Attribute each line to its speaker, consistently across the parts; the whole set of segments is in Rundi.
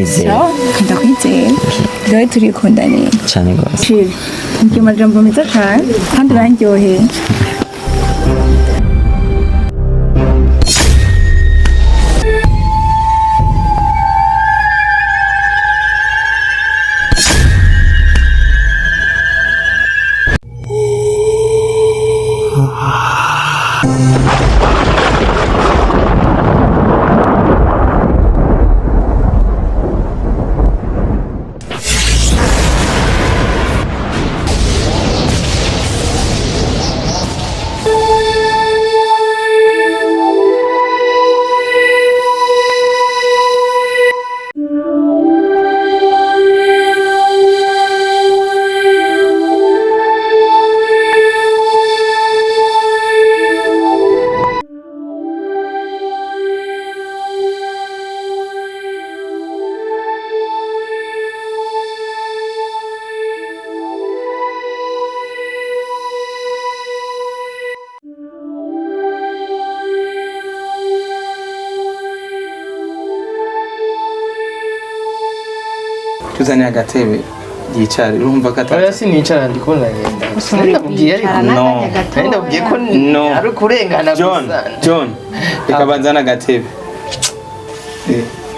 Speaker 1: So, ndakwizeye. Rero turikundaniye.
Speaker 2: cyane rwose.
Speaker 1: Shiri. Ngiye amajambo meza cyane kandi urandyoheye.
Speaker 3: Tuzane agatebe yicare urumva ko
Speaker 4: oya sinicara ndiko nagenda ndakubwiye ariko
Speaker 3: no
Speaker 4: ndakubwiye ko ari kurengana gusa
Speaker 3: John reka banzana agatebe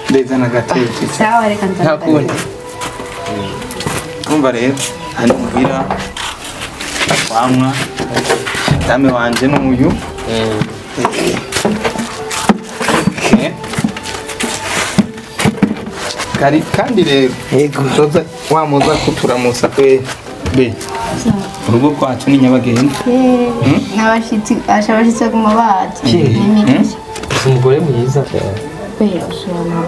Speaker 3: ndezana agatebe
Speaker 1: Sawa reka nzana.
Speaker 4: ntakundi
Speaker 3: urumva rero hano muhira wanywa dame wanje n'uyu kari kandi rero
Speaker 2: Yego.
Speaker 3: uzoza wamuza kuturamusa be urugo rwacu ni Nyabagenda
Speaker 1: N'abashitsi ashobashitse ku mabati. N'imigisha.
Speaker 4: umugore mwiza
Speaker 1: Kwera ushobora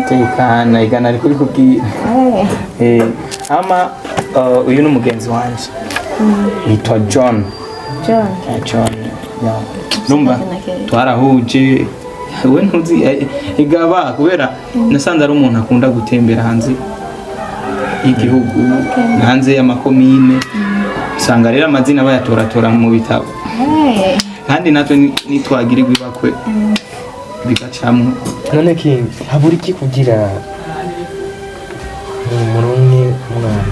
Speaker 3: tekana igana ariko bikubwira ama uyu ni umugenzi wanje yitwa John
Speaker 1: John.
Speaker 3: yeah. Numva twarahuje we ntuzi igaba kubera nasanze ari umuntu akunda gutembera hanze y'igihugu hanze y'amakomine usanga rero amazina bayatoratora mu bitabo kandi natwe nitwagirirwa ibakwe bigacamwe
Speaker 4: none king habura iki kugira umurumwe mwana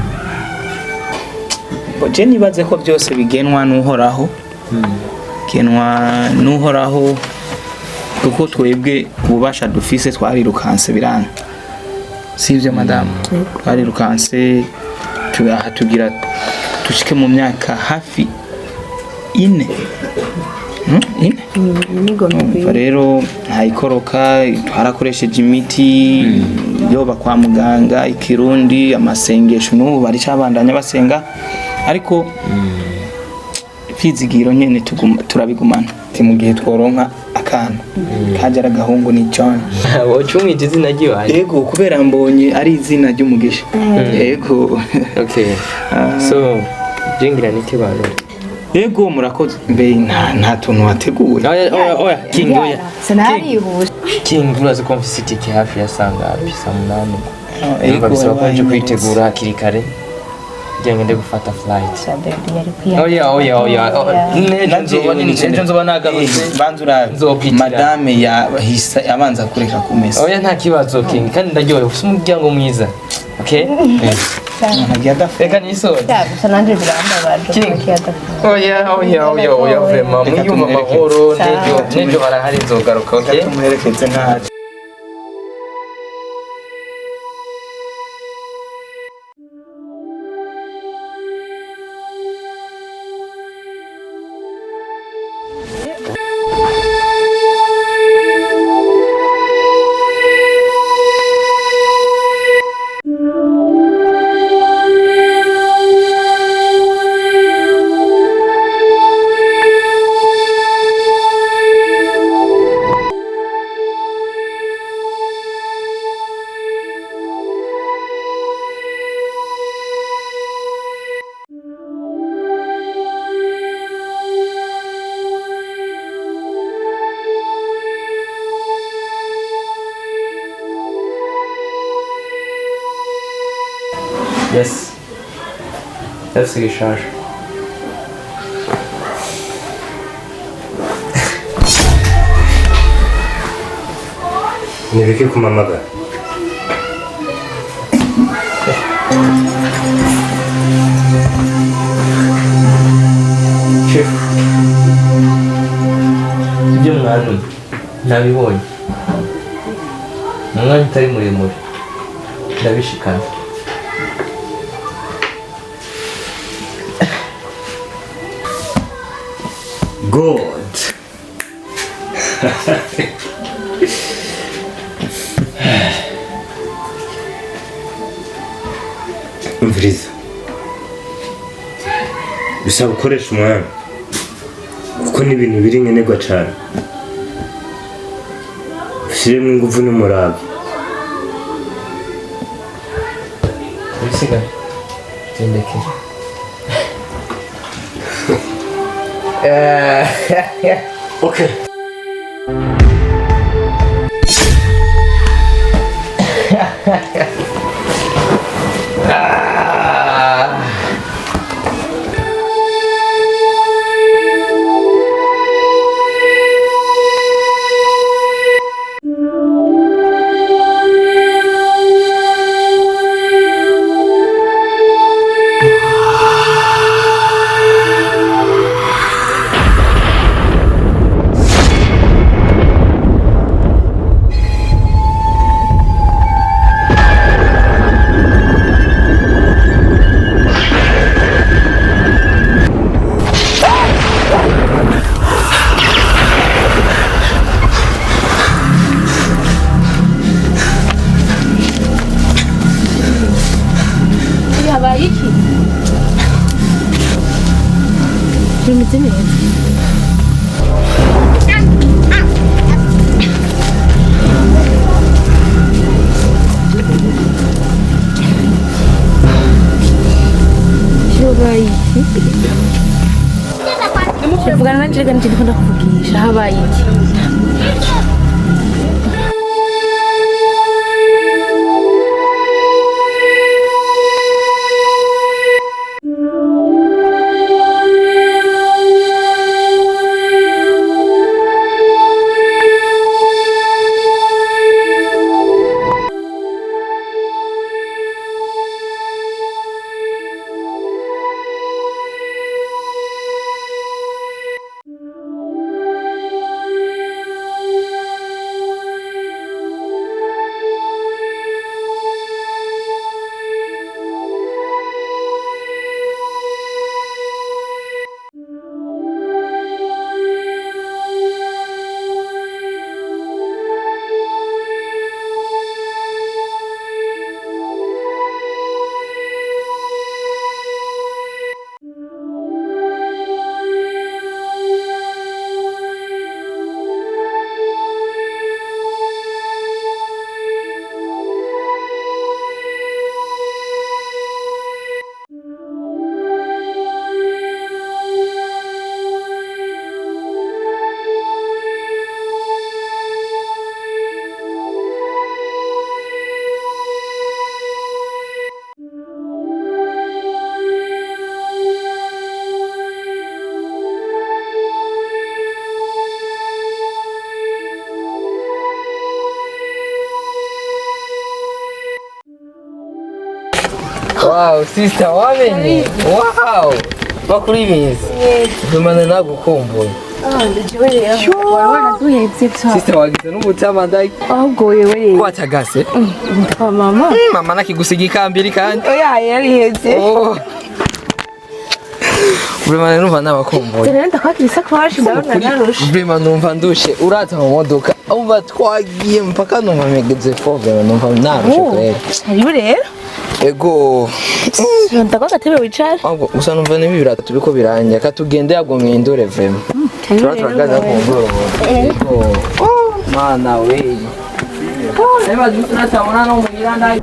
Speaker 3: je nibaze ko byose bigenwa n'uhoraho n'uhoraho kuko twebwe ububasha dufise twarirukanse biranga sivyo madame twarirukanse tugira tushike mu myaka hafi ine rero hayikoroka twarakoresheje imiti yoba kwa muganga ikirundi amasengesho n'ubu bari cabandanya basenga ariko kwizigiro nyene turabigumana mu gihe tworonka akana kajara gahungu ni John
Speaker 4: wacumwije izina ry'iwaje
Speaker 3: yego kubera mbonye ari izina ry'umugisha yego
Speaker 4: okay so jengira n'ikibaro
Speaker 3: yego murakoze mbe nta tuntu wateguye
Speaker 4: oya king oya
Speaker 1: Senarihuje.
Speaker 4: king urazi ko mfise itike hafi ya sangapi samunani yego bisaba ko nje kwitegura hakiri kare kugira ngo nde gufata flight oya nejo nzoba nagarutse
Speaker 3: banzura madame yahisa abanza kureka kumesa
Speaker 4: oya nta kibazo king kandi ndaryohewe ufite umuryango mwiza okay reka nisore
Speaker 1: Gusa nanje birambabaje.
Speaker 4: oya vraiment mwiyumva amahoro nejo harahari nzogaruka okay
Speaker 3: tumuherekeze ntaje
Speaker 4: yes nafise gishasha
Speaker 5: Nibiki kumamagara
Speaker 4: Chef. Ibyo mwana nabibonye. Umwanya utari muremure. Ndabishikana.
Speaker 2: God. Umviriza. Bisaba gukoresha umwanya. Kuko ni ibintu biri nkenerwa cyane. Ushyiremo ingufu n'umurava.
Speaker 4: Bisiga. Tindeke.
Speaker 2: Okay.
Speaker 1: Bimeze neza. Habaye iki? Vugana na Jega ndikunda kuvugisha habaye iki?
Speaker 4: Wow, sister wamenye. Wow. Bakuri bizi. Bimana nagukumbuye. Sister wagize n'umutima ndai.
Speaker 1: Ahubwo wewe.
Speaker 4: Kwatagase.
Speaker 1: Mama.
Speaker 4: Mama nakigusiga ikambiri kandi.
Speaker 1: Oya yariheze.
Speaker 4: Oh. Bimana numva nabakumbuye.
Speaker 1: Nenda kwakirisa kwashi ndabona narusha.
Speaker 4: Bimana numva ndushe urata mu modoka. Umva twagiye mpaka numva megeze fove numva narushe kweli.
Speaker 1: Ari rero.
Speaker 4: Ego.
Speaker 1: Ndako gatebe wicara.
Speaker 4: Ahubwo gusa numva nibi birata tubiko biranje katugende yagomye indore vrema. Turagaza ku ngoro. Ego. Mana we. Eba dusa tamona no mugira ndai.